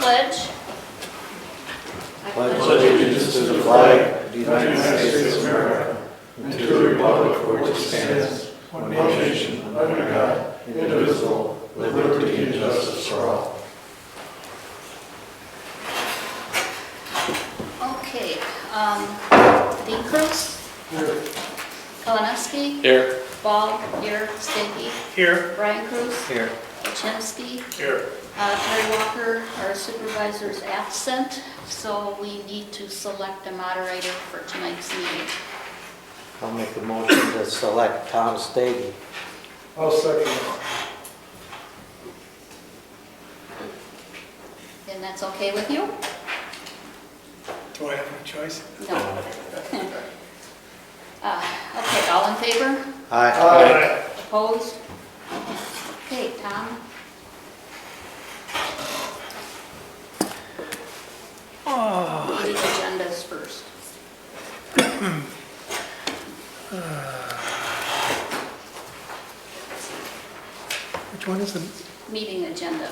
pledge. Pledge allegiance to the flag of the United States of America and to the republic for which it stands, one nation, under God, indivisible, with liberty and justice for all. Okay, Dean Cruz. Here. Kalinowski. Here. Ball. Here. Stinky. Here. Brian Cruz. Here. Chemsky. Here. Terry Walker, our supervisor, is absent, so we need to select a moderator for tonight's meeting. I'll make a motion to select Tom Stagey. I'll second it. And that's okay with you? Do I have a choice? No. Okay, all in favor? Aye. Opposed? Okay, Tom? Meeting agendas first. Which one is it? Meeting agenda.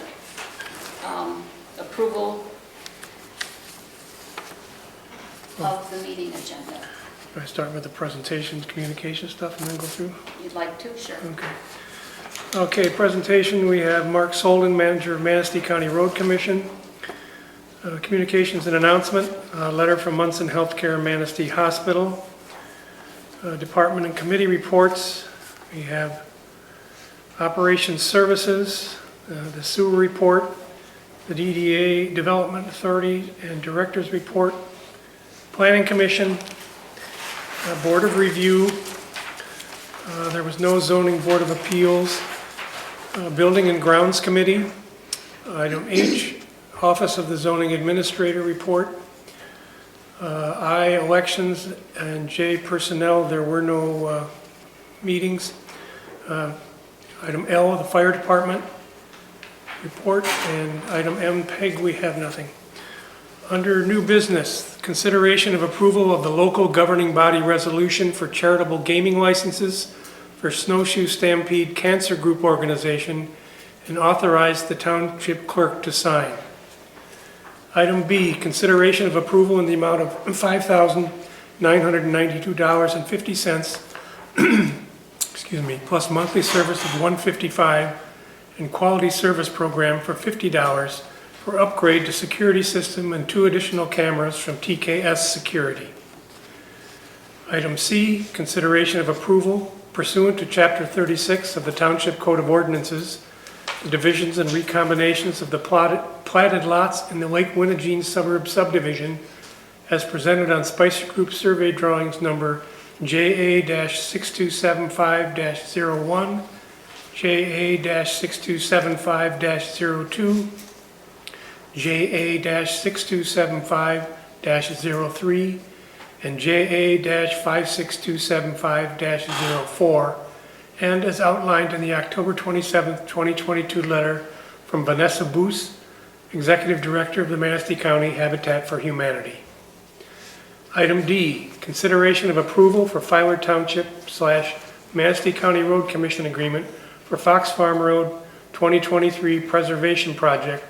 Approval of the meeting agenda. Do I start with the presentations, communication stuff, and then go through? You'd like to? Sure. Okay. Okay, presentation, we have Mark Solden, manager of Manistee County Road Commission. Communications and announcement, letter from Munson Healthcare Manistee Hospital. Department and committee reports, we have operations services, the sewer report, the DDA Development Authority and Directors Report, Planning Commission, Board of Review, there was no zoning Board of Appeals, Building and Grounds Committee, item H, Office of the Zoning Administrator Report, I, Elections, and J, Personnel, there were no meetings. Item L, the Fire Department report, and item M, PEG, we have nothing. Under new business, consideration of approval of the local governing body resolution for charitable gaming licenses for Snowshoe Stampede Cancer Group Organization and authorize the township clerk to sign. Item B, consideration of approval in the amount of $5,992.50 excuse me, plus monthly service of $155 and quality service program for $50 for upgrade to security system and 2 additional cameras from TKS Security. Item C, consideration of approval pursuant to Chapter 36 of the Township Code of Ordinances, the divisions and recombinations of the platted lots in the Lake Winnagene Suburb Subdivision as presented on Spicer Group Survey Drawings number JA-6275-01, JA-6275-02, JA-6275-03, and JA-56275-04, and as outlined in the October 27, 2022 letter from Vanessa Boos, Executive Director of the Manistee County Habitat for Humanity. Item D, consideration of approval for Filer Township / Manistee County Road Commission agreement for Fox Farm Road 2023 Preservation Project,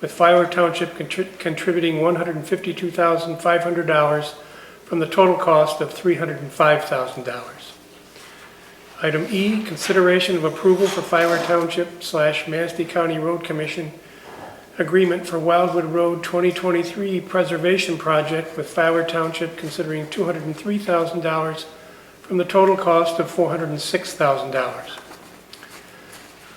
with Filer Township contributing $152,500 from the total cost of $305,000. Item E, consideration of approval for Filer Township / Manistee County Road Commission agreement for Wildwood Road 2023 Preservation Project, with Filer Township considering $203,000 from the total cost of $406,000.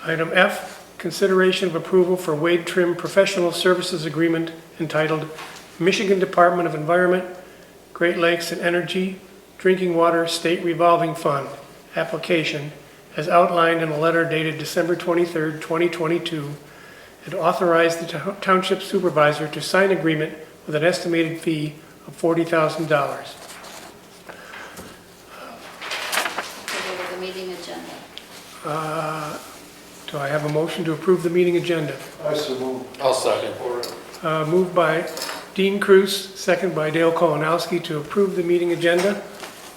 Item F, consideration of approval for Wade Trim Professional Services Agreement entitled Michigan Department of Environment, Great Lakes and Energy Drinking Water State Revolving Fund application as outlined in a letter dated December 23, 2022, and authorize the Township Supervisor to sign agreement with an estimated fee of $40,000. The meeting agenda. Do I have a motion to approve the meeting agenda? I so move. I'll second. Moved by Dean Cruz, second by Dale Kolonowski to approve the meeting agenda.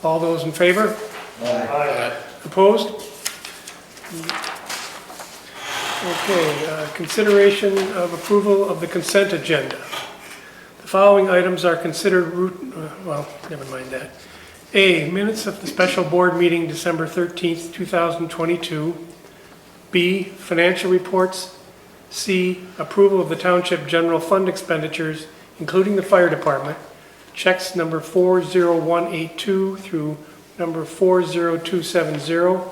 All those in favor? Aye. Opposed? Okay, consideration of approval of the consent agenda. The following items are considered well, never mind that. A, minutes of the special board meeting December 13th, 2022. B, financial reports. C, approval of the township general fund expenditures, including the fire department. Checks number 40182 through number 40270.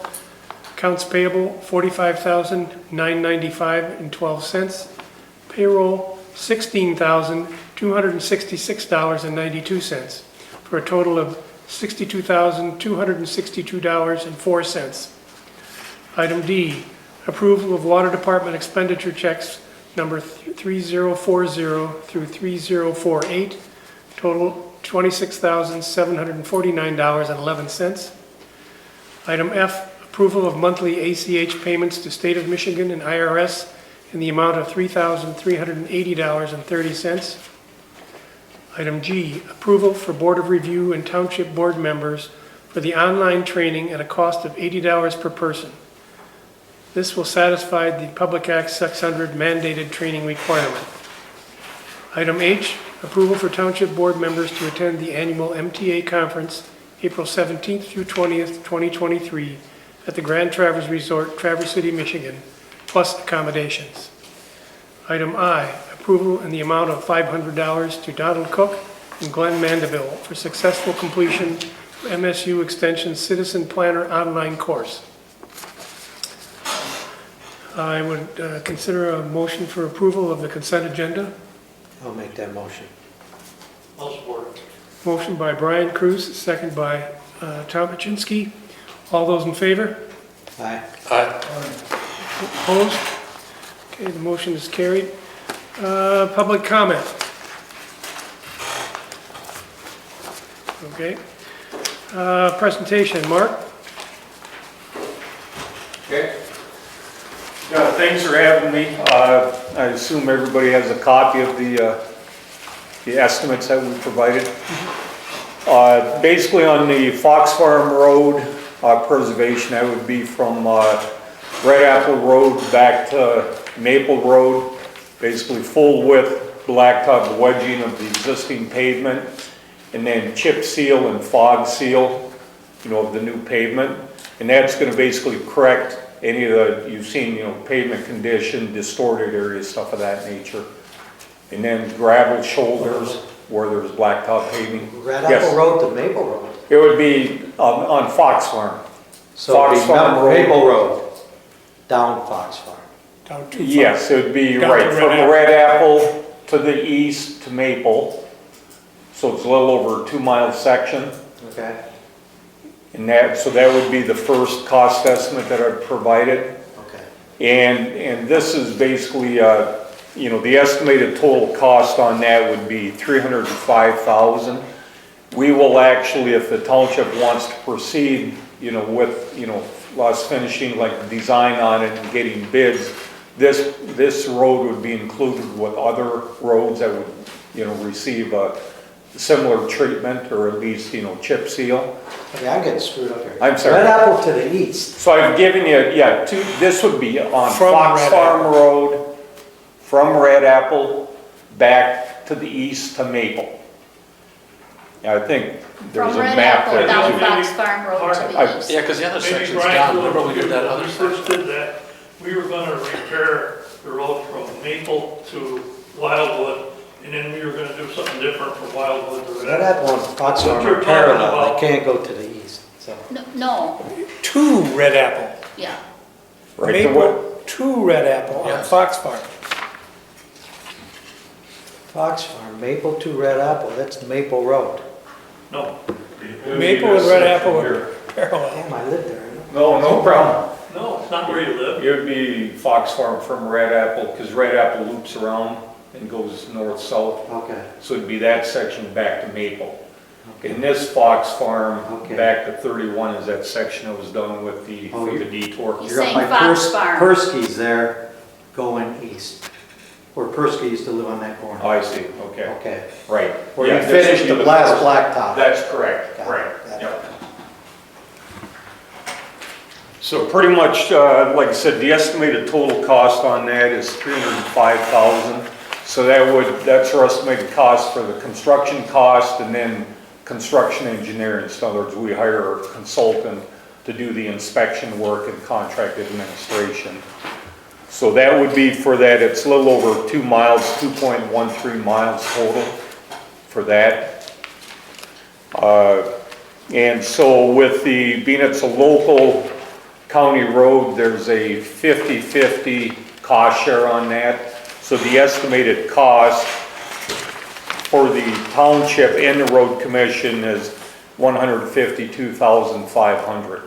Accounts payable, $45,995.12. Payroll, $16,266.92, for a total of $62,262.04. Item D, approval of water department expenditure checks number 3040 through 3048, total $26,749.11. Item F, approval of monthly ACH payments to State of Michigan and IRS in the amount of $3,380.30. Item G, approval for Board of Review and Township Board members for the online training at a cost of $80 per person. This will satisfy the Public Act 600 mandated training requirement. Item H, approval for Township Board members to attend the annual MTA conference April 17th through 20th, 2023 at the Grand Traverse Resort, Traverse City, Michigan, plus accommodations. Item I, approval in the amount of $500 to Donald Cook and Glenn Mandeville for successful completion of MSU Extension Citizen Planner online course. I would consider a motion for approval of the consent agenda. I'll make that motion. I'll support it. Motion by Brian Cruz, second by Tom Paczynski. All those in favor? Aye. Opposed? Okay, the motion is carried. Public comment. Okay. Presentation, Mark? Okay. Yeah, thanks for having me. I assume everybody has a copy of the estimates that we provided. Basically on the Fox Farm Road preservation, that would be from Red Apple Road back to Maple Road, basically full width blacktop wedging of the existing pavement, and then chip seal and fog seal, of the new pavement. And that's going to basically correct any of the, you've seen, pavement condition, distorted areas, stuff of that nature. And then gravel shoulders where there's blacktop paving. Red Yes. Apple Road to Maple Road. It would be on Fox Farm. So Fox it'd be Farm Road. Maple Road, down Fox Farm. Down too far. Yes, it would be Down right to from Red Red Apple to the east to Maple. So it's a little over a 2-mile section. Okay. And so that would be the first cost estimate that I've provided. Okay. And this is basically, the estimated total cost on that would be $305,000. We will actually, if the township wants to proceed, with, us finishing like the design on it and getting bids, this road would be included with other roads that would, receive a similar treatment, or at least, chip seal. Okay, I'm getting screwed up here. I'm sorry. Red Apple to the east. So I've given you, this would be on From Fox Red Farm Apple. Road, from Red Apple, back to the east to Maple. I think there's From a Red map Apple there. down too. Fox Farm Road to I- the east. Yeah, because the other Maybe section's Brian, gone. Remember we did that when other we first section? did that, we were gonna repair the road from Maple to Wildwood, and then we were gonna do something different from Wildwood to Red Red Apple. Apple and Fox What Farm you're are talking parallel. about- They can't go to the east, so. No, To Red Apple. yeah. Right, the Maple to Red Apple on Yes. Fox Farm. Fox Farm, Maple to Red Apple, that's Maple Road. No. Maple and Red Apple are parallel. Damn, I live there. No problem. No, it's not where you live. It would be Fox Farm from Red Apple, because Red Apple loops around and goes north-south. Okay. So it'd be that section back to Maple. And this Fox Farm, Okay. back to 31 is that section that was done with the, Oh, for the detour. He's You're up saying by Fox Farm. Persky's there, going east. Where Persky used to live on that Oh, corner. I see, okay, Okay. right. Where Yeah, you this would finished be the last first- blacktop. That's correct, Got it, right, got it. yep. So pretty much, like I said, the estimated total cost on that is $305,000. So that's our estimated cost for the construction cost and then construction engineering. So in other words, we hire a consultant to do the inspection work and contract administration. So that would be for that, it's a little over 2 miles, 2.13 miles total for that. And so with being it's a local county road, there's a 50-50 cost share on that. So the estimated cost for the township and the road commission is $152,500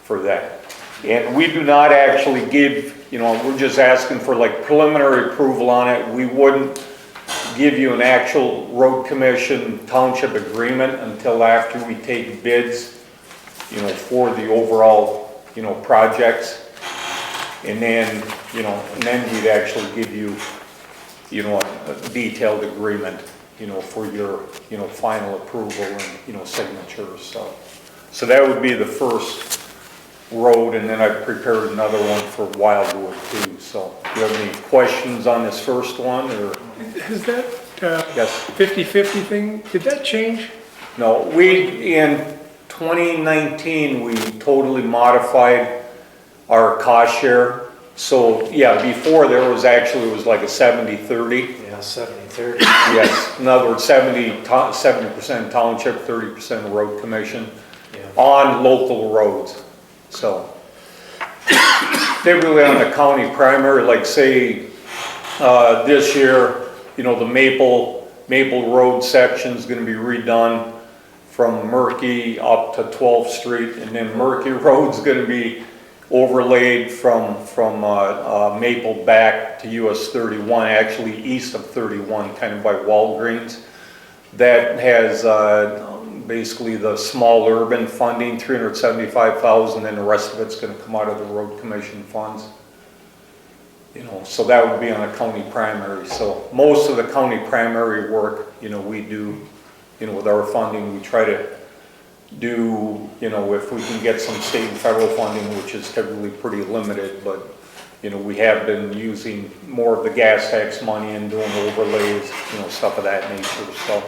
for that. And we do not actually give, we're just asking for like preliminary approval on it. We wouldn't give you an actual road commission township agreement until after we take bids, for the overall, projects. And then, we'd actually give you, a detailed agreement, for your, final approval and, signatures. So that would be the first road, and then I prepared another one for Wildwood too. So do you have any questions on this first one, or? Has that Yes. 50-50 thing, did that change? No, in 2019, we totally modified our cost share. So yeah, before it was like a 70-30. Yeah, 70-30. Yes, in other words, 70% township, 30% road commission Yeah. on local roads. So typically on the county primary, like say this year, the Maple Road section is going to be redone from Murky up to 12th Street, and then Murky Road's going to be overlaid from Maple back to US 31, actually east of 31, kind of by Walgreens. That has basically the small urban funding, $375,000, and the rest of it's going to come out of the road commission funds. So that would be on a county primary. So most of the county primary work, we do, with our funding, we try to do, if we can get some state and federal funding, which is typically pretty limited, but, we have been using more of the gas tax money and doing overlays, stuff of that nature, so.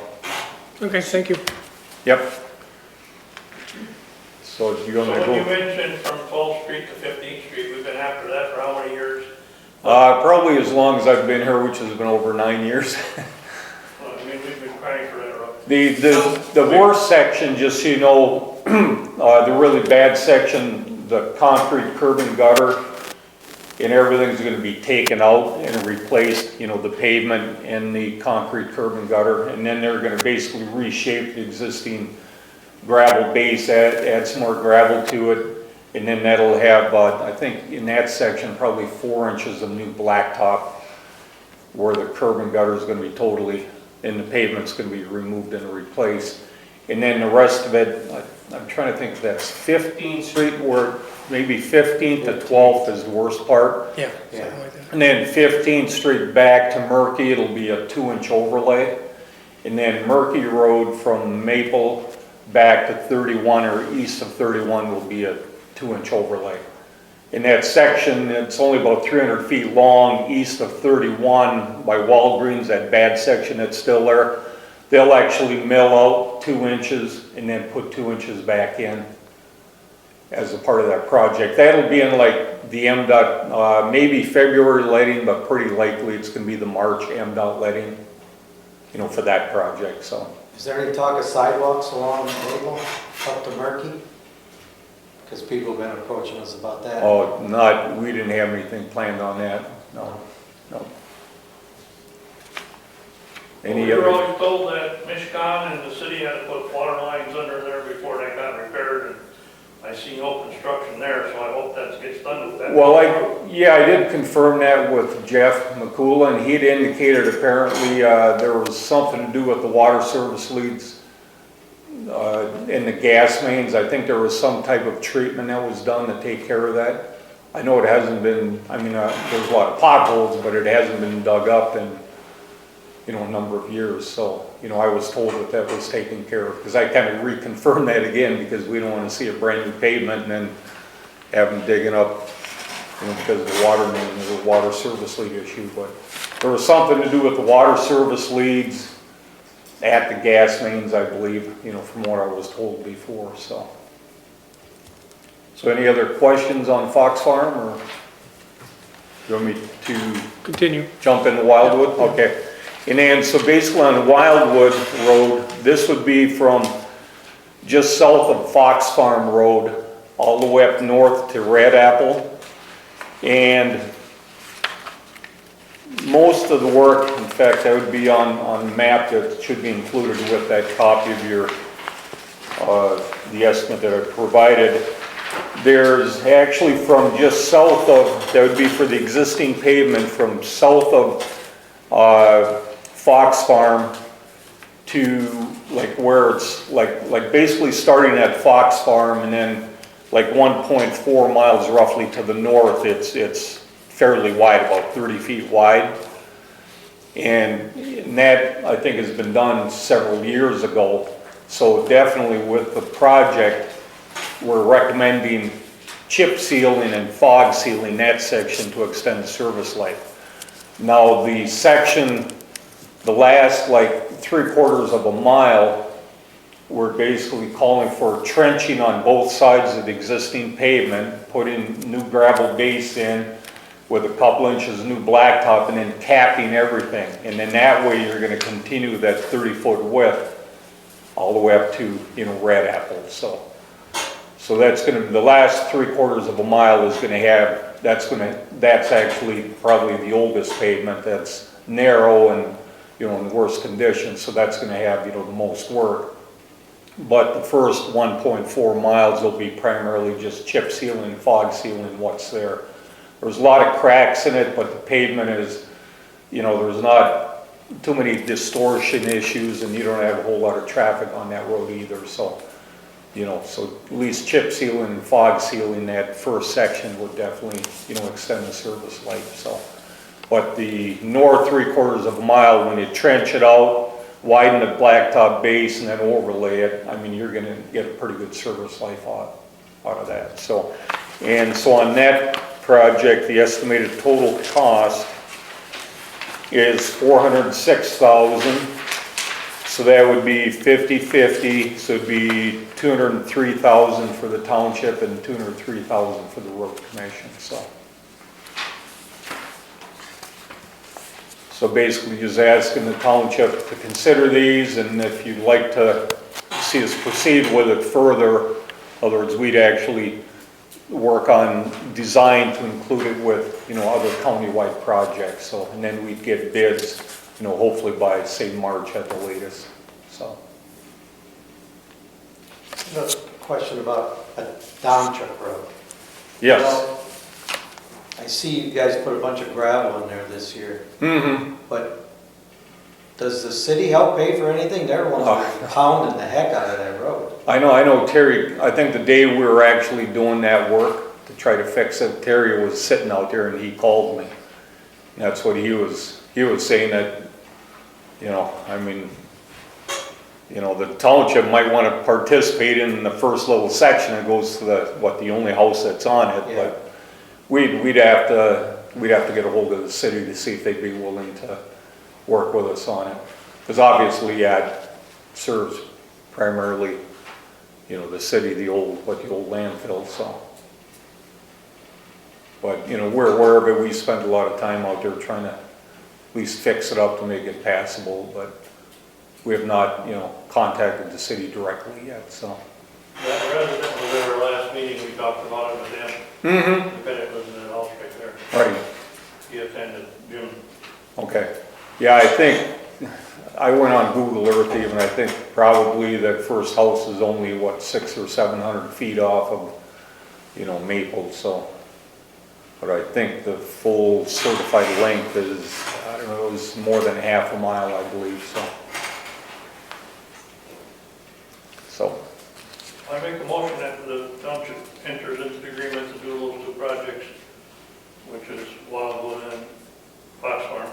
Okay, thank you. Yep. So do you want So me to when you go? mentioned from 12th Street to 15th Street, we've been after that for how many years? Probably as long as I've been here, which has been over 9 years. Well, I mean, we've been crying for that road. The worst section, just so you know, the really bad section, the concrete curb and gutter, and everything's gonna be taken out and replaced, the pavement and the concrete curb and gutter, and then they're gonna basically reshape the existing gravel base, add some more gravel to it, and then that'll have, I think in that section, probably 4 inches of new blacktop, where the curb and gutter is gonna be totally, and the pavement's gonna be removed and replaced. And then the rest of it, I'm trying to think if that's 15th Street, where maybe 15th to 12th is the worst part. Yeah, something like that. And then 15th Street back to Murky, it'll be a 2-inch overlay. And then Murky Road from Maple back to 31 or east of 31 will be a 2-inch overlay. In that section, it's only about 300 feet long east of 31 by Walgreens, that bad section that's still there. They'll actually mill out 2 inches and then put 2 inches back in as a part of that project. That'll be in like the MDOT, maybe February letting, but pretty likely it's gonna be the March MDOT letting, for that project, so. Is there any talk of sidewalks along Maple up to Murky? Because people have been approaching us about that. Oh, we didn't have anything planned on that, no. Any We were other? always told that Michigan and the city had to put water lines under there before they got repaired, and I see no construction there, so I hope that gets done with that. Well, I did confirm that with Jeff McCool, and he'd indicated apparently there was something to do with the water service leads in the gas mains. I think there was some type of treatment that was done to take care of that. I know it hasn't been, there's a lot of potholes, but it hasn't been dug up in, a number of years. So, I was told that was taken care of, because I kind of reconfirmed that again, because we don't want to see a brand new pavement and then have them digging up, because of the water main, there's a water service lead issue, but there was something to do with the water service leads at the gas mains, I believe, from what I was told before, so. So any other questions on Fox Farm, or you want me to Continue. jump into Wildwood? Okay. And then, so basically on Wildwood Road, this would be from just south of Fox Farm Road, all the way up north to Red Apple. And most of the work, in fact, that would be on the map that should be included with that copy of your, the estimate that I provided. There's actually from just south of, that would be for the existing pavement from south of Fox Farm to like where it's like basically starting at Fox Farm and then like 1.4 miles roughly to the north, it's fairly wide, about 30 feet wide. And that, I think, has been done several years ago. So definitely with the project, we're recommending chip sealing and fog sealing that section to extend the service life. Now the section, the last like 3/4 of a mile, we're basically calling for trenching on both sides of the existing pavement, putting new gravel base in with a couple inches of new blacktop and then capping everything. And then that way you're going to continue that 30-foot width all the way up to, Red Apple. So that's going to, the last 3/4 of a mile is going to have, that's actually probably the oldest pavement that's narrow and, in the worst condition. So that's going to have, the most work. But the first 1.4 miles will be primarily just chip sealing, fog sealing what's there. There's a lot of cracks in it, but the pavement is, there's not too many distortion issues and you don't have a whole lot of traffic on that road either. So, so at least chip sealing and fog sealing that first section would definitely, extend the service life. So, but the north 3/4 of a mile, when you trench it out, widen the blacktop base and then overlay it, I mean, you're going to get a pretty good service life out of that. So on that project, the estimated total cost is $406,000. So that would be 50/50. So it'd be $203,000 for the township and $203,000 for the road commission. So basically just asking the township to consider these, and if you'd like to see us proceed with it further, in other words, we'd actually work on design to include it with, other countywide projects. So, and then we'd get bids, hopefully by, say, March at the latest, so. Another question about a township road. Yes. Well, I see you guys put a bunch of gravel in there this year. Mm-hmm. But does the city help pay for anything? They're the ones that are pounding the heck out of that road. I know Terry, I think the day we were actually doing that work to try to fix it, Terry was sitting out there and he called me. And that's what he was saying that, the township might want to participate in the first little section that goes to the only house that's on it, Yeah. but we'd have to get a hold of the city to see if they'd be willing to work with us on it. Because obviously, it serves primarily, the city, the old landfill, so. But, we're aware of it. We spent a lot of time out there trying to at least fix it up to make it passable, but we have not, contacted the city directly yet, so. That resident was at our last meeting, we talked about it with them. Mm-hmm. The guy that lives in that house right there. Right. He attended June. Okay. Yeah, I think, I went on Google Earth even, I think probably that first house is only, 600 or 700 feet off of, Maple, so. But I think the full certified length is, I don't know, it was more than half a mile, I believe, so. I make a motion that the township enters into the agreement to do those two projects, which is Wildwood and Fox Farm,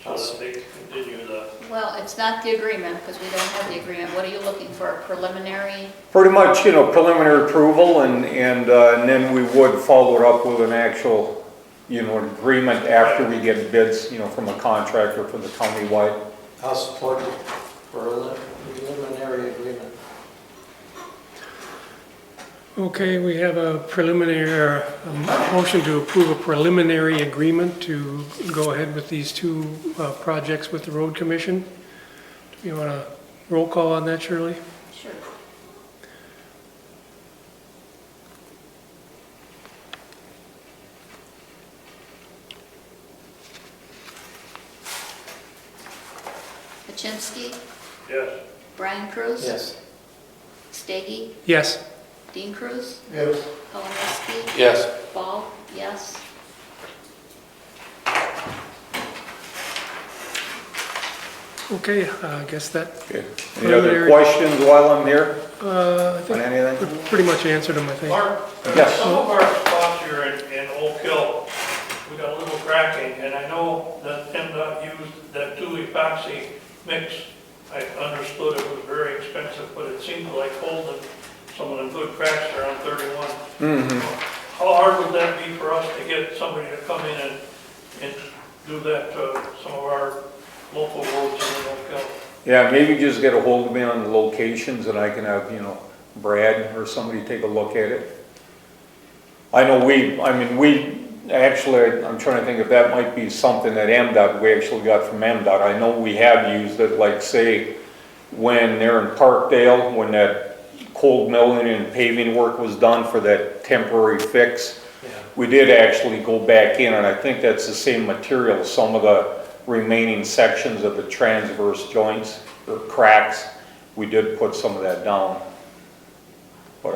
so that they can continue the, Well, it's not the agreement, because we don't have the agreement. What are you looking for, a preliminary? Pretty much, preliminary approval and then we would follow it up with an actual, agreement after we get bids, from a contractor for the countywide. I'll support it for a preliminary agreement. Okay, we have a preliminary, a motion to approve a preliminary agreement to go ahead with these two projects with the road commission. Do you want a roll call on that, Shirley? Sure. Machinsky, yes. Brian Cruz? Yes. Steggy, Yes. Dean Cruz, Yes. Palomowski, Yes. Ball, yes. Okay, I guess that, Okay. Any other questions while I'm here I on think anything? we pretty much answered them, I think. Mark, Yes. some of our spots here in Oak Hill, we got a little cracking, and I know that MDOT used that 2 epoxy mix. I understood it was very expensive, but it seemed like holding some of the good cracks there on 31. Mm-hmm. How hard would that be for us to get somebody to come in and do that to some of our local roads in Oak Hill? Yeah, maybe just get a hold of me on the locations and I can have, Brad or somebody take a look at it. I know actually, I'm trying to think if that might be something that we actually got from MDOT. I know we have used it, like say, when they're in Parkdale, when that cold milling and paving work was done for that temporary fix. Yeah. We did actually go back in, and I think that's the same material. Some of the remaining sections of the transverse joints or cracks, we did put some of that down. But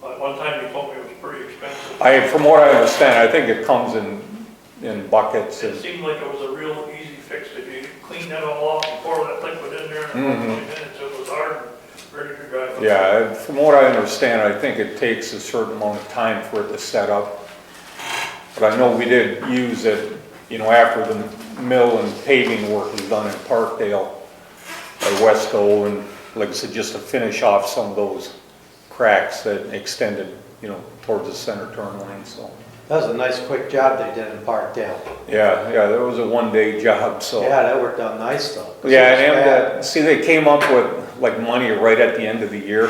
But one time you told me it was pretty expensive. from what I understand, I think it comes in buckets. It seemed like it was a real easy fix. If you clean that all off and pour that liquid in there in about 20 minutes, it was hard and ready to drive. Yeah, from what I understand, I think it takes a certain amount of time for it to set up. But I know we did use it, after the mill and paving work was done in Parkdale by Wesco, and like I said, just to finish off some of those cracks that extended, towards the center turn lane, so. That was a nice quick job they did in Parkdale. Yeah, that was a one-day job, so. Yeah, that worked out nice though. Yeah, It was bad. and see, they came up with like money right at the end of the year,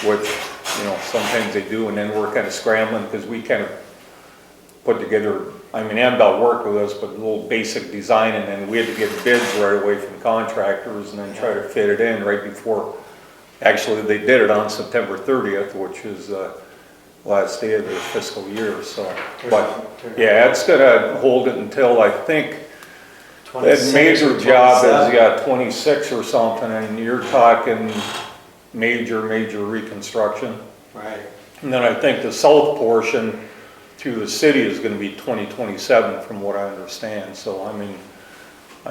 which, sometimes they do, and then we're kind of scrambling because we kind of put together, MDOT worked with us, but a little basic design, and then we had to get bids right away from contractors and then try to fit it in right before, actually, they did it on September 30th, which is last day of the fiscal year, so. But, yeah, it's gonna hold it until, I think, that 26 major or job is, 27. 26 or something, and you're talking major reconstruction. Right. And then I think the south portion through the city is gonna be 2027 from what I understand, so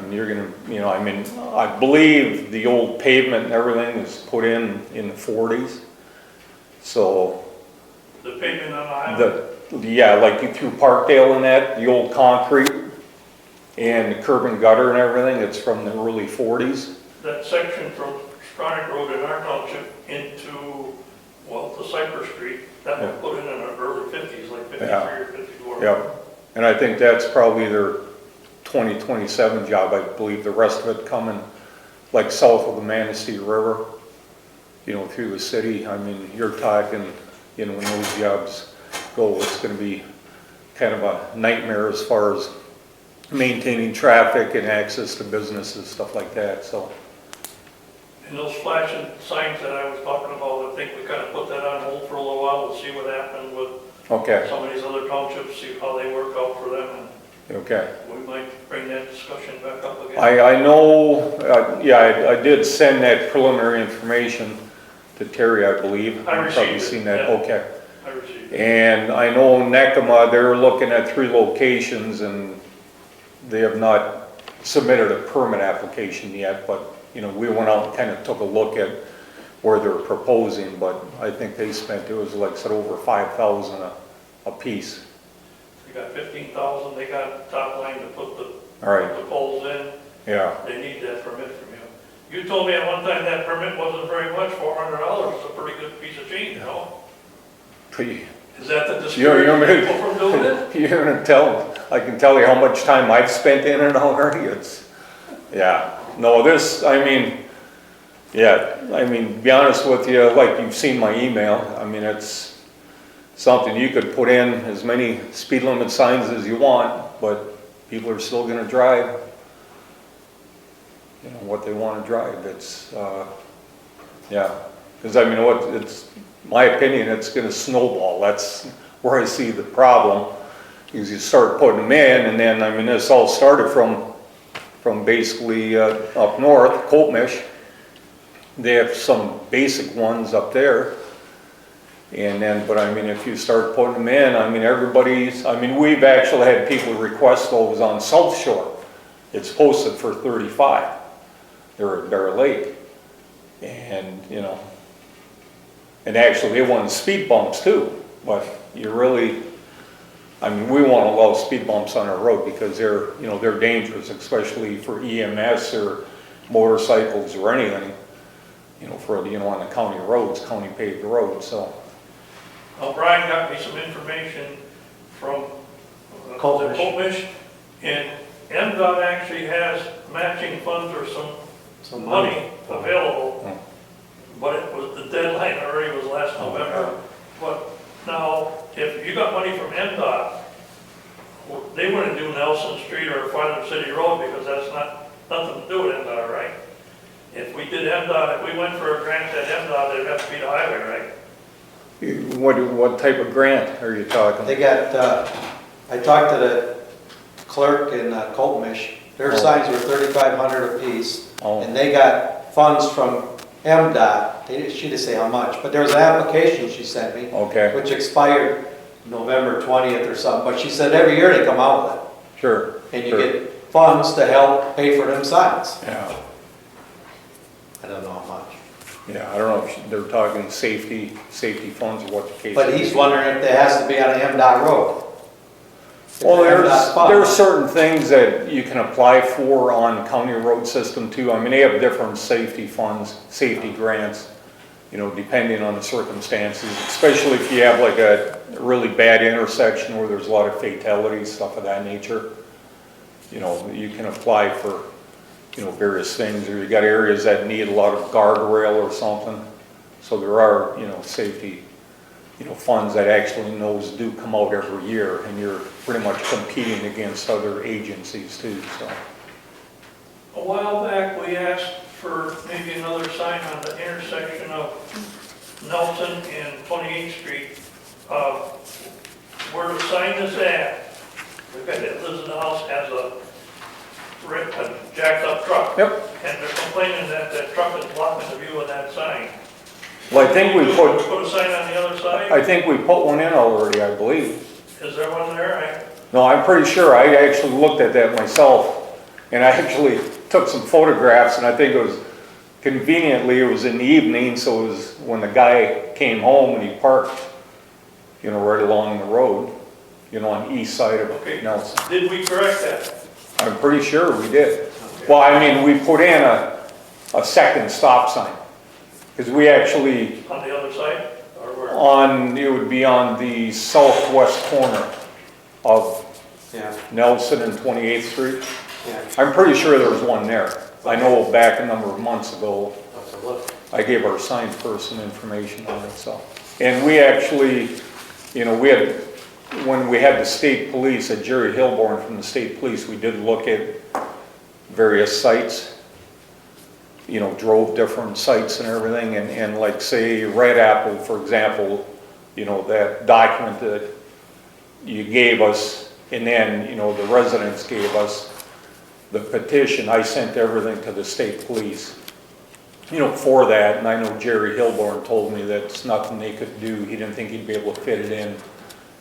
you're gonna, I believe the old pavement and everything is put in the 40s, so. The pavement on the highway? Yeah, like you through Parkdale and that, the old concrete and the curb and gutter and everything, it's from the early 40s. That section from Stronach Road in our township into, to Cypress Street, that was put in the early 50s, like 53 or 54. Yeah, and I think that's probably their 2027 job. I believe the rest of it coming like south of the Manistee River, through the city. You're talking, when those jobs go, it's going to be kind of a nightmare as far as maintaining traffic and access to businesses, stuff like that, so. And those flashing signs that I was talking about, I think we kind of put that on hold for a little while. We'll see what happened with Okay, some of these other townships, see how they work out for them. okay. And we might bring that discussion back up again. I know, I did send that preliminary information to Terry, I believe. I You've probably received it, seen that, yeah. okay. I received it. And I know Necama, they're looking at 3 locations and they have not submitted a permit application yet, but, we went out and kind of took a look at where they're proposing, but I think they spent, it was like I said, over 5,000 a piece. They got 15,000, they got top line to put all right, the poles in, yeah. they need that permit from you. You told me at one time that permit wasn't very much, $400 is a pretty good piece of change, no? Pretty- Is that the You're discouraging people from doing it? You're gonna tell, I can tell you how much time I've spent in it already, it's, yeah. No, this, I mean, yeah, I mean, to be honest with you, like you've seen my email, I mean, it's something you could put in as many speed limit signs as you want, but people are still gonna drive, you know, what they wanna drive, it's, yeah. Because I mean, what, it's, my opinion, it's gonna snowball, that's where I see the problem, is you start putting them in, and then, I mean, this all started from basically up north, Coltmish. They have some basic ones up there. And then, but I mean, if you start putting them in, I mean, everybody's, I mean, we've actually had people request those on South Shore. It's posted for 35. They're at Bear Lake. And, you know, and actually they want speed bumps too, but you really, I mean, we want to allow speed bumps on our road because they're, you know, they're dangerous, especially for EMS or motorcycles or anything, you know, for, you know, on the county roads, county paved roads, so. Well, Brian got me some information from Coltmish. Coltmish, and MDOT actually has matching funds or some money available, but it was, the deadline already was last November. But now, if you got money from MDOT, they wouldn't do Nelson Street or Farnham City Road because that's nothing to do with MDOT, right? If we did MDOT, if we went for a grant at MDOT, it'd have to be the highway, right? What type of grant are you talking? They got, I talked to the clerk in Coltmish, their Oh. signs were $3,500 apiece, Oh. and they got funds from MDOT, she didn't say how much, but there was an application she sent me, Okay, which expired November 20th or something, but she said every year they come out with it, sure. and you sure. get funds to help pay for them signs. Yeah, I don't know how much. yeah, I don't know if they're talking safety funds or what the case. But is. he's wondering if it has to be on an MDOT road. If Well, the MDOT fund- there's certain things that you can apply for on county road system too. I mean, they have different safety funds, safety grants, you know, depending on the circumstances, especially if you have like a really bad intersection where there's a lot of fatalities, stuff of that nature. You know, you can apply for, you know, various things, or you got areas that need a lot of guardrail or something. So there are, you know, safety, you know, funds that actually those do come out every year, and you're pretty much competing against other agencies too, so. A while back, we asked for maybe another sign on the intersection of Nelson and 28th Street. Where the sign is at, the guy that lives in the house has a jacked up truck. Yep. And they're complaining that that truck is blocking the view of that sign. Well, I think we put a sign on the other side? I think we put one in already, I believe. Is there one there? No, I'm pretty sure, I actually looked at that myself, and I actually took some photographs, and I think it was, conveniently, it was in the evening, so it was when the guy came home and he parked, you know, right along the road, you know, on the east side of Okay. Nelson. Did we correct that? I'm pretty sure we did. Well, I mean, we put in a second stop sign, because we actually, On the other side? Or where? it would be on the southwest corner of Yeah, Nelson and 28th Street. yeah, I'm pretty sure there was one there. I know back a number of months ago, have to look. I gave our sign person information on it, so. And we actually, you know, when we had the state police, at Jerry Hilborn from the state police, we did look at various sites, you know, drove different sites and everything, and like say Red Apple, for example, you know, that document that you gave us, and then, you know, the residents gave us the petition, I sent everything to the state police, you know, for that, and I know Jerry Hilborn told me that it's nothing they could do, he didn't think he'd be able to fit it in,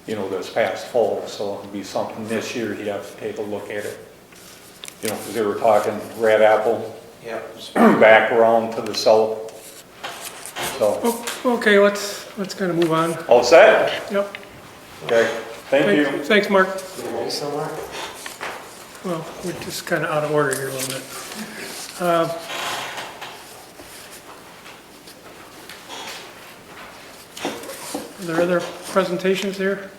you know, this past fall, so it'd be something this year, he'd have to take a look at it. You know, because they were talking Red Apple, Yep. back around to the south, so. Okay, let's kind of move on. All set? Yep. Okay, thank you. Thanks, Mark. Ready somewhere? Well, we're just kind of out of order here a little bit. Uh, Are there other presentations here?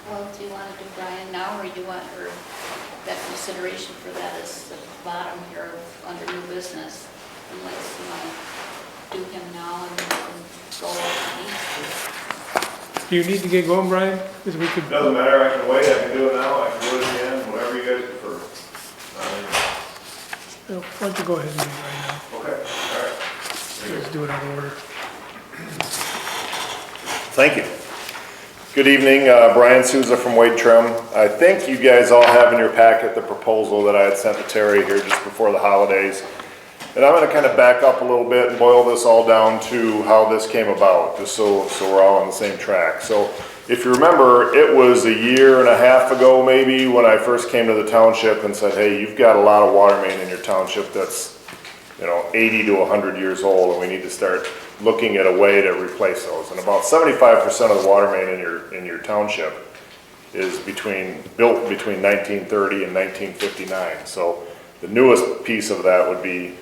Well, do you want to do Brian now, or you want, or that consideration for that is the bottom here of under new business? Unless you want to do him now and then go over these. Do you need to get going, Brian? Because we could, Doesn't matter, I can wait, I can do it now, I can do it again, whatever you guys prefer. why don't you go ahead and do it right now? Okay, all right. Let's do it out of order. Thank you. Good evening, Brian Souza from Wade Trim. I think you guys all have in your packet the proposal that I had sent to Terry here just before the holidays. And I'm going to kind of back up a little bit and boil this all down to how this came about, just so we're all on the same track. So if you remember, it was a year and a half ago maybe when I first came to the township and said, hey, you've got a lot of water main in your township that's 80 to 100 years old, and we need to start looking at a way to replace those. And about 75% of the water main in your township is built between 1930 and 1959. So the newest piece of that would be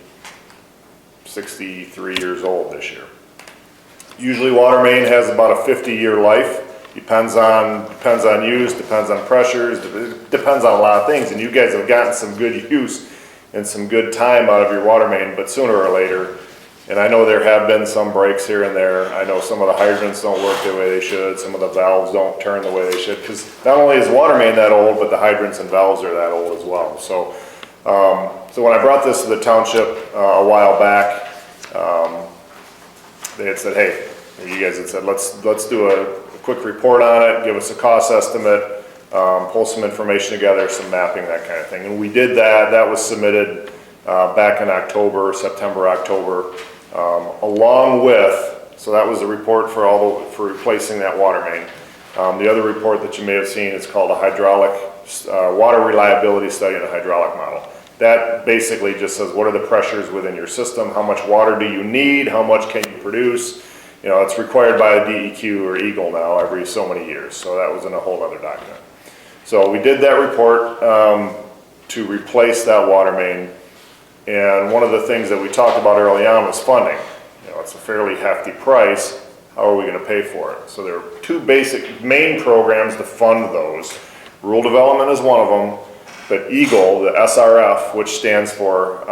63 years old this year. Usually water main has about a 50-year life. Depends on use, depends on pressures, depends on a lot of things. And you guys have gotten some good use and some good time out of your water main, but sooner or later, and I know there have been some breaks here and there. I know some of the hydrants don't work the way they should. Some of the valves don't turn the way they should, because not only is water main that old, but the hydrants and valves are that old as well. So, so when I brought this to the township a while back, they had said, hey, you guys had said, let's do a quick report on it, give us a cost estimate, pull some information together, some mapping, that kind of thing. And we did that. That was submitted back in September, October, along with, so that was the report for replacing that water main. The other report that you may have seen is called a hydraulic water reliability study and a hydraulic model. That basically just says what are the pressures within your system, how much water do you need, how much can you produce. It's required by a DEQ or Eagle now every so many years. So that was in a whole other document. So we did that report to replace that water main. And one of the things that we talked about early on was funding. It's a fairly hefty price. How are we going to pay for it? So there are two basic main programs to fund those. Rural development is one of them, but Eagle, the SRF, which stands for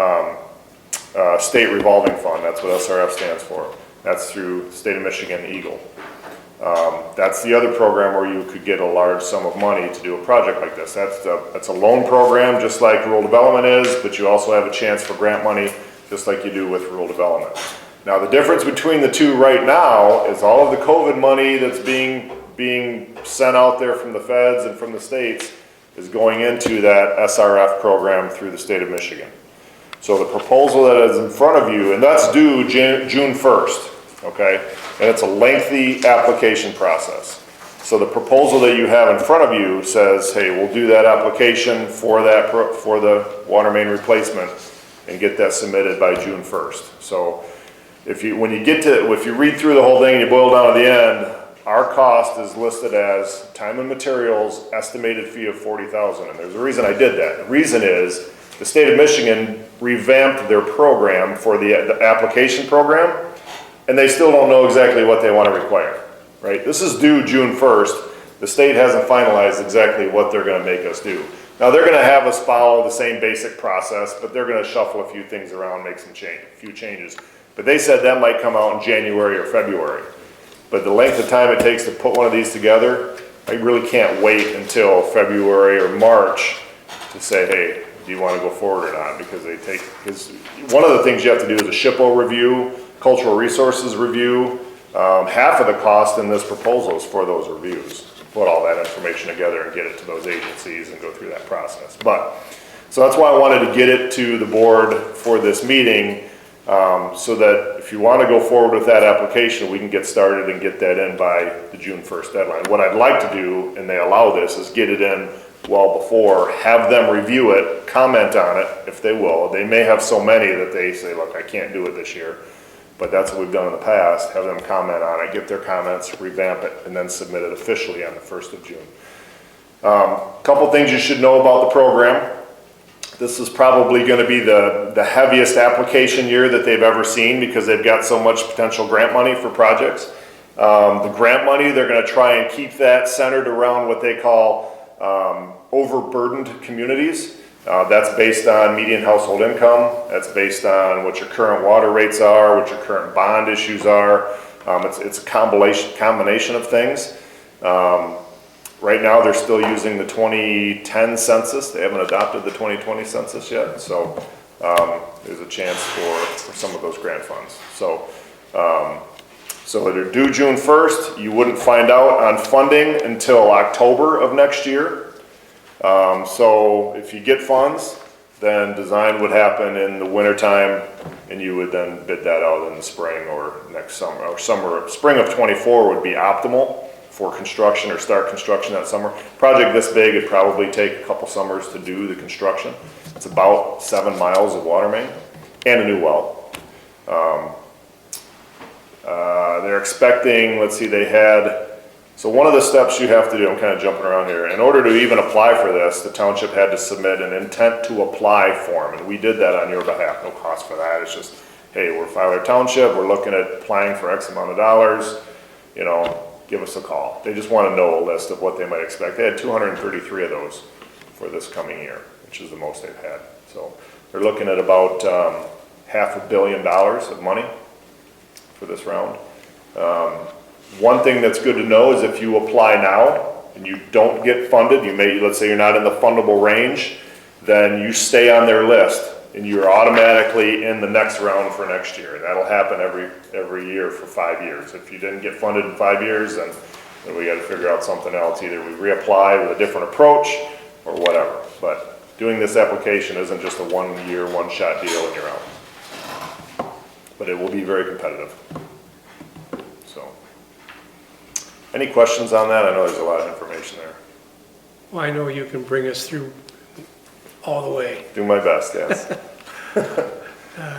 State Revolving Fund, that's what SRF stands for. That's through State of Michigan, Eagle. That's the other program where you could get a large sum of money to do a project like this. That's a loan program, just like rural development is, but you also have a chance for grant money, just like you do with rural development. Now, the difference between the two right now is all of the COVID money that's being sent out there from the feds and from the states is going into that SRF program through the state of Michigan. So the proposal that is in front of you, and that's due June 1st, okay? And it's a lengthy application process. So the proposal that you have in front of you says, hey, we'll do that application for the water main replacement and get that submitted by June 1st. So if you read through the whole thing and you boil down to the end, our cost is listed as time and materials estimated fee of $40,000. And there's a reason I did that. The reason is the state of Michigan revamped their program for the application program, and they still don't know exactly what they want to require, right? This is due June 1st. The state hasn't finalized exactly what they're going to make us do. Now, they're going to have us follow the same basic process, but they're going to shuffle a few things around, make a few changes. But they said that might come out in January or February. But the length of time it takes to put one of these together, I really can't wait until February or March to say, hey, do you want to go forward or not? Because one of the things you have to do is a SHPO review, cultural resources review. Half of the cost in this proposal is for those reviews. Put all that information together and get it to those agencies and go through that process. So that's why I wanted to get it to the board for this meeting, so that if you want to go forward with that application, we can get started and get that in by the June 1st deadline. What I'd like to do, and they allow this, is get it in well before, have them review it, comment on it if they will. They may have so many that they say, look, I can't do it this year, but that's what we've done in the past. Have them comment on it, get their comments, revamp it, and then submit it officially on the 1st of June. Couple things you should know about the program. This is probably going to be the heaviest application year that they've ever seen because they've got so much potential grant money for projects. The grant money, they're going to try and keep that centered around what they call overburdened communities. That's based on median household income. That's based on what your current water rates are, what your current bond issues are. It's a combination of things. Right now, they're still using the 2010 census. They haven't adopted the 2020 census yet, so there's a chance for some of those grant funds. So they're due June 1st. You wouldn't find out on funding until October of next year. So if you get funds, then design would happen in the wintertime, and you would then bid that out in the spring or next summer, spring of '24 would be optimal for construction or start construction that summer. Project this big, it'd probably take a couple summers to do the construction. It's about 7 miles of water main and a new well. They're expecting, let's see, so one of the steps you have to do, I'm kind of jumping around here, in order to even apply for this, the township had to submit an intent to apply form, and we did that on your behalf, no cost for that. It's just, hey, we're Filer Township, we're looking at applying for X amount of dollars, give us a call. They just want to know a list of what they might expect. They had 233 of those for this coming year, which is the most they've had. So they're looking at about $500 million of money for this round. One thing that's good to know is if you apply now and you don't get funded, let's say you're not in the fundable range, then you stay on their list and you're automatically in the next round for next year. That'll happen every year for 5 years. If you didn't get funded in 5 years, then we got to figure out something else. Either we reapply with a different approach or whatever. But doing this application isn't just a 1 year, one shot deal and you're out. But it will be very competitive. So, any questions on that? I know there's a lot of information there. Well, I know you can bring us through all the way. Do my best, yes.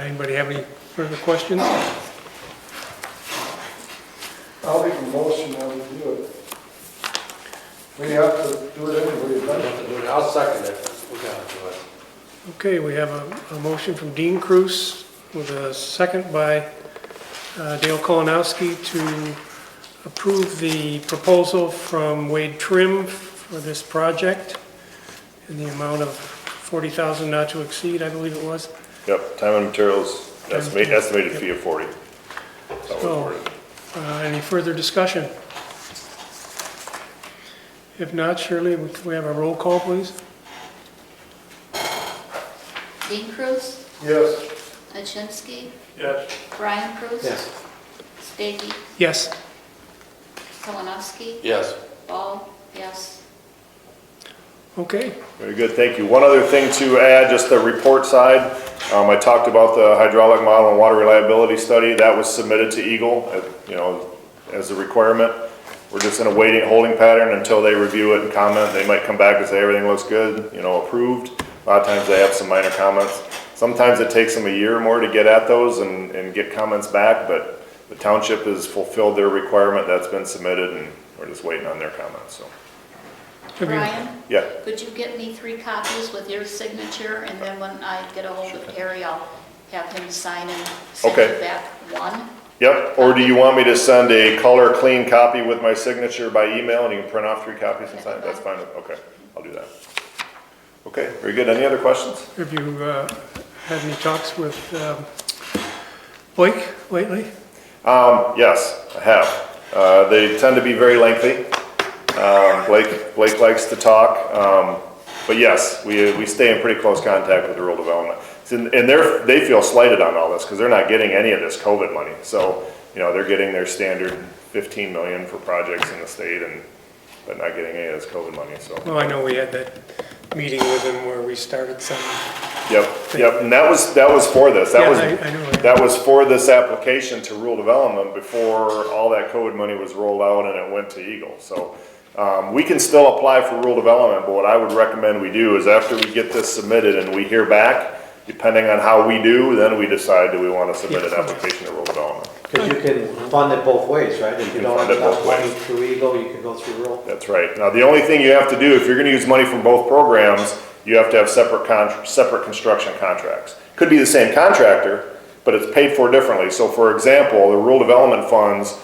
Anybody have any further questions? I'll make a motion that we do it. We have to do it anyway. I'll second it. We gotta do it. Okay, we have a motion from Dean Cruz with a second by Dale Kolonowski to approve the proposal from Wade Trim for this project in the amount of $40,000 not to exceed, I believe it was. Yep, time and materials, estimated fee of 40. So, any further discussion? If not, Shirley, we have a roll call, please? Dean Cruz, Yes. Achinsky, Yes. Brian Cruz. Yes. Stady, Yes. Kalinowski, Yes. Ball, yes. Okay, Very good, thank you. One other thing to add, just the report side. I talked about the hydraulic model and water reliability study. That was submitted to Eagle, as a requirement. We're just in a holding pattern until they review it and comment. They might come back and say everything looks good, approved. A lot of times they have some minor comments. Sometimes it takes them a year or more to get at those and get comments back, but the township has fulfilled their requirement. That's been submitted and we're just waiting on their comments, so. Brian, Yeah, could you get me 3 copies with your signature, and then when I get a hold of Harry, I'll have him sign and send Okay. you back one? yep. Or do you want me to send a color clean copy with my signature by email and you can print off 3 copies and sign it? That's fine, okay, I'll do that. Okay, very good. Any other questions? have you had any talks with Blake lately? Yes, I have. They tend to be very lengthy. Blake likes to talk, but yes, we stay in pretty close contact with the rural development. And they feel slighted on all this because they're not getting any of this COVID money. So, they're getting their standard 15 million for projects in the state but not getting any of this COVID money, so. Well, I know we had that meeting with him where we started some. Yep, and that was for this. Yeah, I know that. That was for this application to rural development before all that COVID money was rolled out and it went to Eagle. So we can still apply for rural development, but what I would recommend we do is after we get this submitted and we hear back, depending on how we do, then we decide do we want to submit an application to rural development. Because you can fund it both ways, right? If you can don't fund have it enough both money ways. through Eagle, you can go through rural. That's right. Now, the only thing you have to do, if you're gonna use money from both programs, you have to have separate construction contracts. Could be the same contractor, but it's paid for differently. So for example, the rural development funds,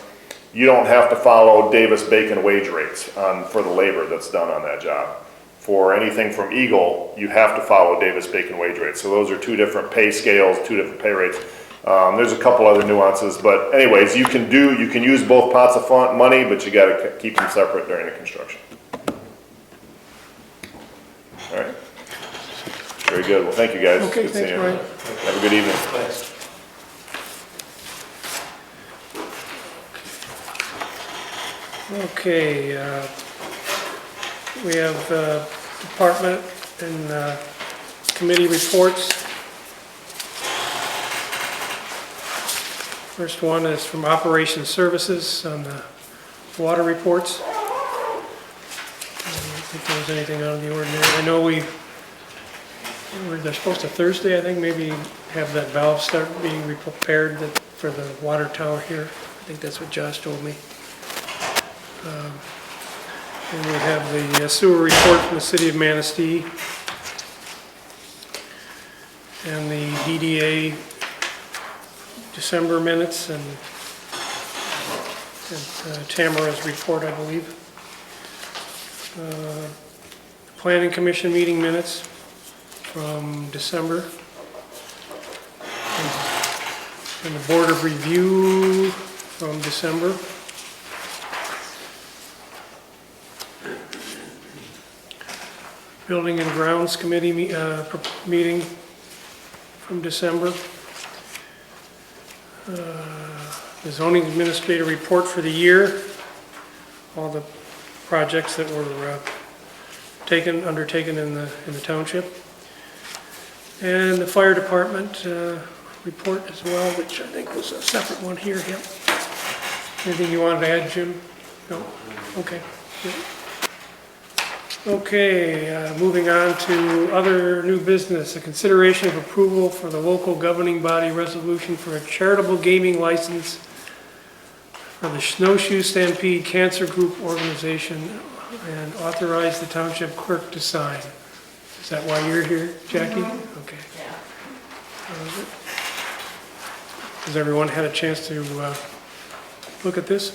you don't have to follow Davis-Bacon wage rates for the labor that's done on that job. For anything from Eagle, you have to follow Davis-Bacon wage rates. So those are two different pay scales, two different pay rates. There's a couple other nuances, but anyways, you can use both pots of money, but you gotta keep them separate during the construction. All right. Very good. Well, thank you, guys. Okay, Good thanks, seeing you. Brian. Have a good evening. Thanks. Okay, we have department and committee reports. First one is from Operations Services on the water reports. I don't think there was anything out of the ordinary. I know they're supposed to Thursday, I think, maybe have that valve start being repaired for the water tower here. I think that's what Josh told me. And we have the sewer report from the city of Manistee and the DDA December minutes and Tamara's report, I believe. Planning Commission meeting minutes from December. And the Board of Review from December. Building and Grounds Committee meeting from December. The Zoning Administrator report for the year. All the projects that were undertaken in the township. And the Fire Department report as well, which I think was a separate one here. Yep. Anything you wanted to add, Jim? No? Okay. Yep. Okay, moving on to other new business, a consideration of approval for the local governing body resolution for a charitable gaming license for the Snowshoe Stampede Cancer Group Organization and authorize the township clerk to sign. Is that why you're here, Jackie? Okay. Has everyone had a chance to look at this?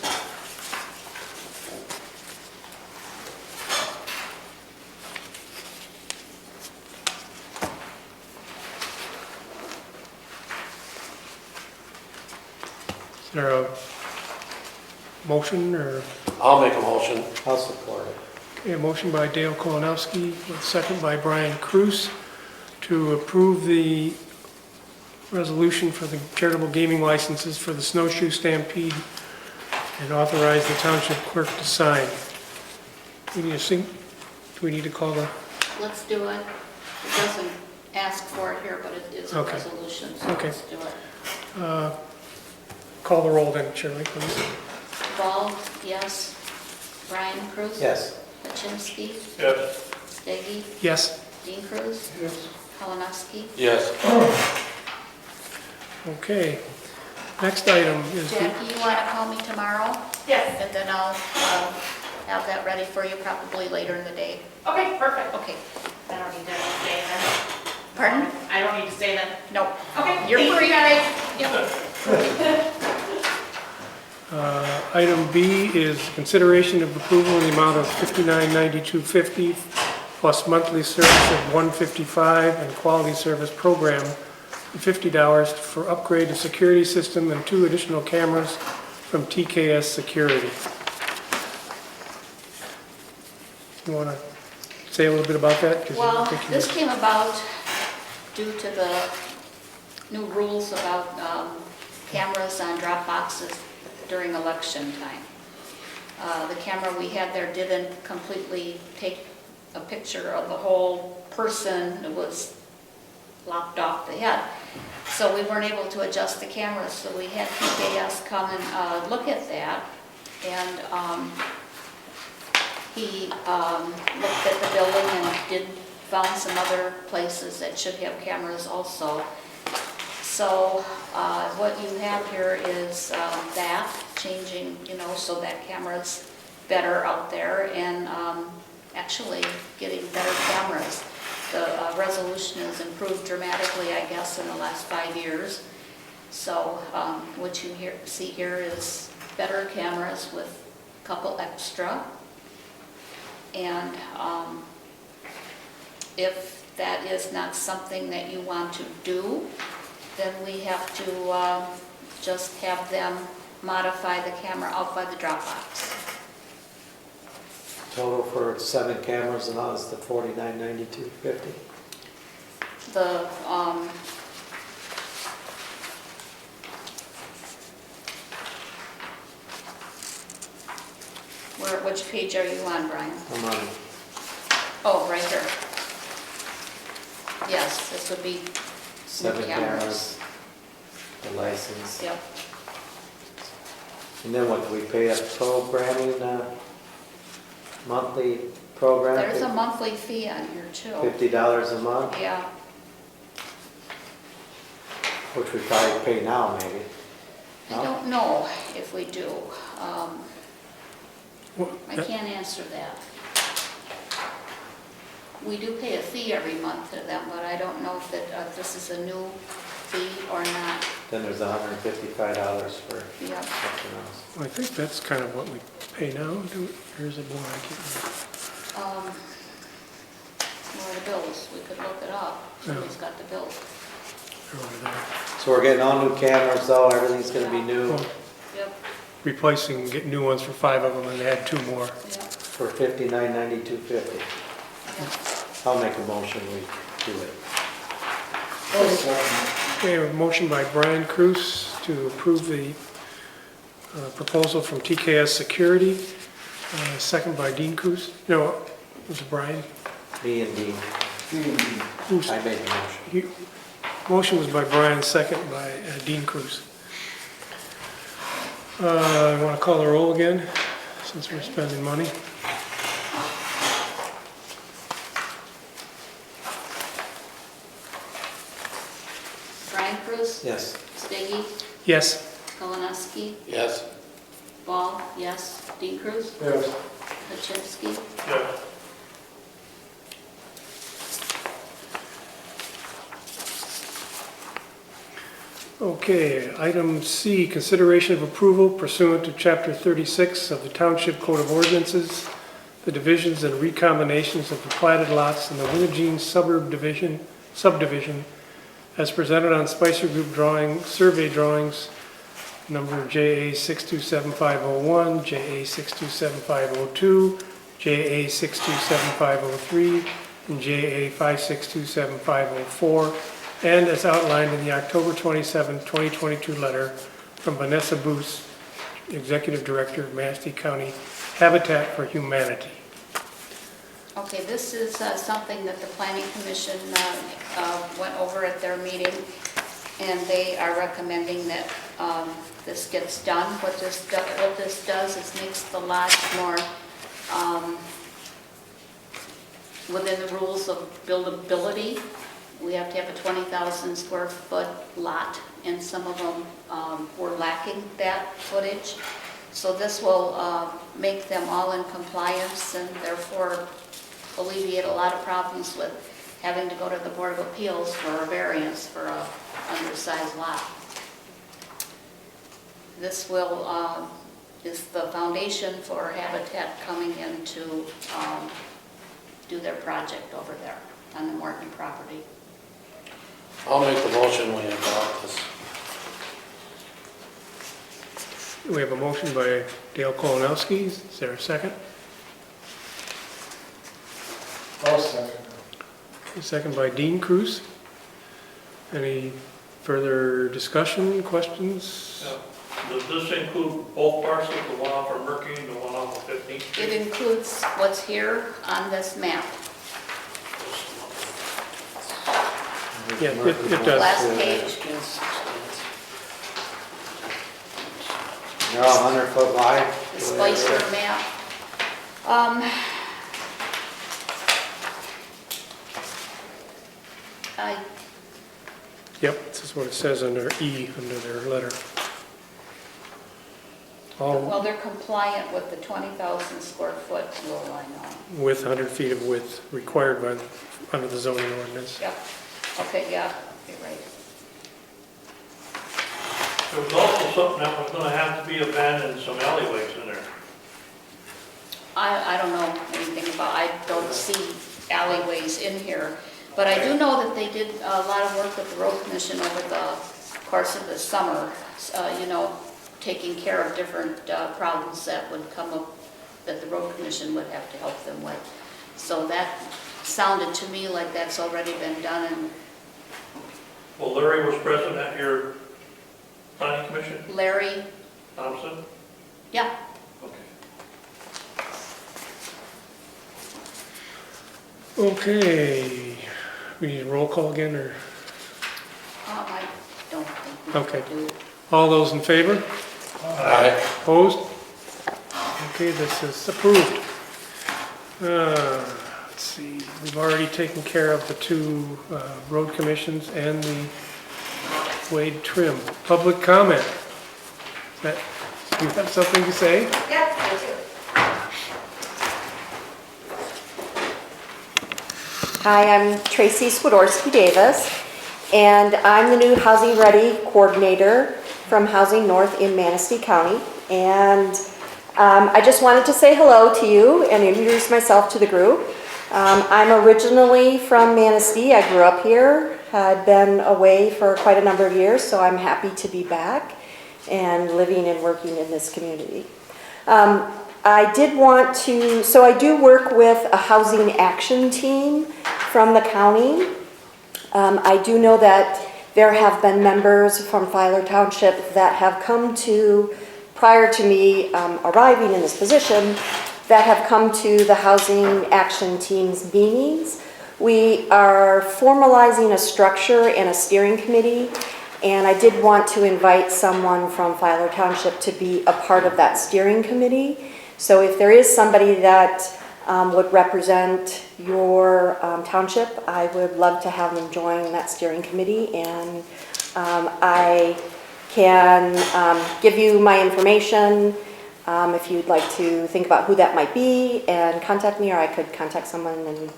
Is there a motion or? I'll make a motion. I'll support it. Okay, a motion by Dale Kolonowski, a second by Brian Cruz to approve the resolution for the charitable gaming licenses for the Snowshoe Stampede and authorize the township clerk to sign. Do we need to call the? Let's do it. It doesn't ask for it here, but it is a Okay. resolution, so Okay. let's do it. Call the roll then, Shirley, please. Ball, yes. Brian Cruz? Yes. Lachinski? Yes. Steggy? Yes. Dean Cruz? Yes. Kalinowski? Yes. Okay. Next item is, Jackie, you want to call me tomorrow? Yes. And then I'll have that ready for you probably later in the day. Okay, perfect. Okay. I don't need to stay then. Pardon? I don't need to stay then. No. Okay, You're thank free. you guys. Yep. item B is consideration of approval in the amount of $59.9250 plus monthly service of $155 and quality service program $50 for upgrade to security system and 2 additional cameras from TKS Security. You want to say a little bit about that? 'Cause I Well, think you- this came about due to the new rules about cameras on drop boxes during election time. The camera we had there didn't completely take a picture of the whole person. It was lopped off the head. So we weren't able to adjust the cameras, so we had PKS come and look at that. And he looked at the building and found some other places that should have cameras also. So what you have here is that changing, so that camera's better out there and actually getting better cameras. The resolution has improved dramatically, I guess, in the last 5 years. So what you see here is better cameras with a couple extra. And if that is not something that you want to do, then we have to just have them modify the camera out by the drop box. Total for 7 cameras and all is the $49.92.50. The, which page are you on, Brian? I'm on Oh, right here. Yes, this would be 7 new cameras, the license. Yep. And then what, do we pay a programming, monthly program? There's a monthly fee on here too. $50 a month, Yeah, which we probably pay now maybe. I No? don't know if we do. Well, I can't answer that. We do pay a fee every month to them, but I don't know if this is a new fee or not. Then there's $155 for Yep. something else. I think that's kind of what we pay now. Or is it more? I can't remember. More the bills, we could look it up. Somebody's got the bills. They're over there. So we're getting all new cameras though, everything's gonna be new Well, Yep, replacing, getting new ones for 5 of them and add 2 more. yep, for $59.92.50. yep. I'll make a motion, we do it. Okay, a motion by Brian Cruz to approve the proposal from TKS Security, second by Dean Cruz. No, was it Brian? B and D, Who's- I made the motion. Motion was by Brian, second by Dean Cruz. I want to call the roll again, since we're spending money. Brian Cruz, Yes. Steggy, Yes. Kalinovsky, Yes. Ball, yes. Dean Cruz, Yes. Kaczynski. Yeah. Okay, item C, consideration of approval pursuant to Chapter 36 of the Township Code of Ordinances, the divisions and recombinations of the platted lots in the Winnegene subdivision as presented on Spicer Group survey drawings number JA 627501, JA 627502, JA 627503, and JA 56275504, and as outlined in the October 27, 2022 letter from Vanessa Boos, Executive Director of Manistee County Habitat for Humanity. Okay, this is something that the Planning Commission went over at their meeting, and they are recommending that this gets done. What this does is makes the lots more within the rules of buildability. We have to have a 20,000 square foot lot, and some of them were lacking that footage. So this will make them all in compliance and therefore alleviate a lot of problems with having to go to the Board of Appeals for a variance for a undersized lot. This will is the foundation for Habitat coming in to do their project over there on the Morton property. I'll make the motion we adopt this. We have a motion by Dale Kolonowski. Is there a second? I'll second. A second by Dean Cruz. Any further discussion, questions? Yeah. Does this include both parcels, the one off of Murky and the one off of 15th Street? It includes what's here on this map. Yeah, it does. Last page. They're all 100 foot wide. The Spicer map. Yep, this is what it says under E, under their letter. All Well, they're compliant with the 20,000 square foot rule, I know. with 100 feet of width required by, under the zoning ordinance. Yep, okay, yeah, you're right. There was also something that was gonna have to be abandoned, some alleyways in there. I don't know anything about, I don't see alleyways in here, but I do know that they did a lot of work with the road commission over the course of the summer, you know, taking care of different problems that would come up, that the road commission would have to help them with. So that sounded to me like that's already been done, and Well, Larry was present at your planning commission, Larry, Thompson? yeah, Okay. Okay, we need a roll call again, or, I don't think we Okay. do. all those in favor? Aye. Opposed? Okay, this is approved. Let's see, we've already taken care of the two road commissions and the Wade trim. Public comment. That, you have something to say? Yep, I do. Hi, I'm Tracy Swiderski Davis, and I'm the new Housing Ready Coordinator from Housing North in Manistee County. And I just wanted to say hello to you and introduce myself to the group. I'm originally from Manistee. I grew up here, had been away for quite a number of years, so I'm happy to be back and living and working in this community. I did want to, so I do work with a housing action team from the county. I do know that there have been members from Filer Township that have come to, prior to me arriving in this position, that have come to the housing action team's meetings. We are formalizing a structure and a steering committee, and I did want to invite someone from Filer Township to be a part of that steering committee. So if there is somebody that would represent your township, I would love to have them join that steering committee, and I can give you my information if you'd like to think about who that might be and contact me, or I could contact someone and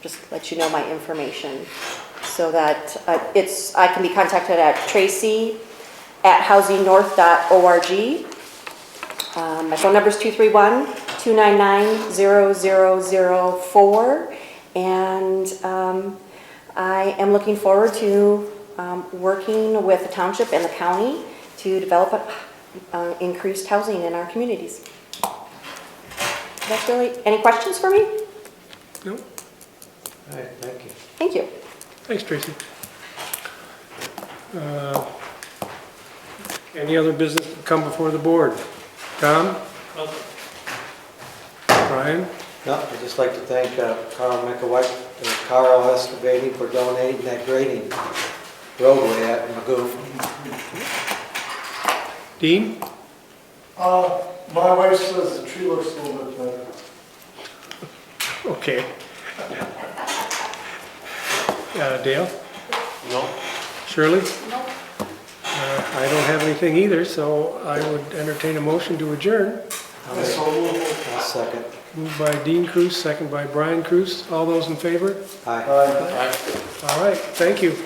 just let you know my information so that I can be contacted at tracy@housingnorth.org. My phone number is 231-299-0004, and I am looking forward to working with the township and the county to develop increased housing in our communities. That's really, any questions for me? No? All right, thank you. Thank you. Thanks, Tracy. Any other business to come before the board? Tom? Nothing. Brian? No, I'd just like to thank Carl McAwhite and Carl Excavating for donating that grading roadway at Magoo. Dean? My wife says the tree looks a little bit better. Okay. Dale? No? Shirley? Nope. I don't have anything either, so I would entertain a motion to adjourn. I'll second. Moved by Dean Cruz, second by Brian Cruz. All those in favor? Aye. Aye. All right, thank you.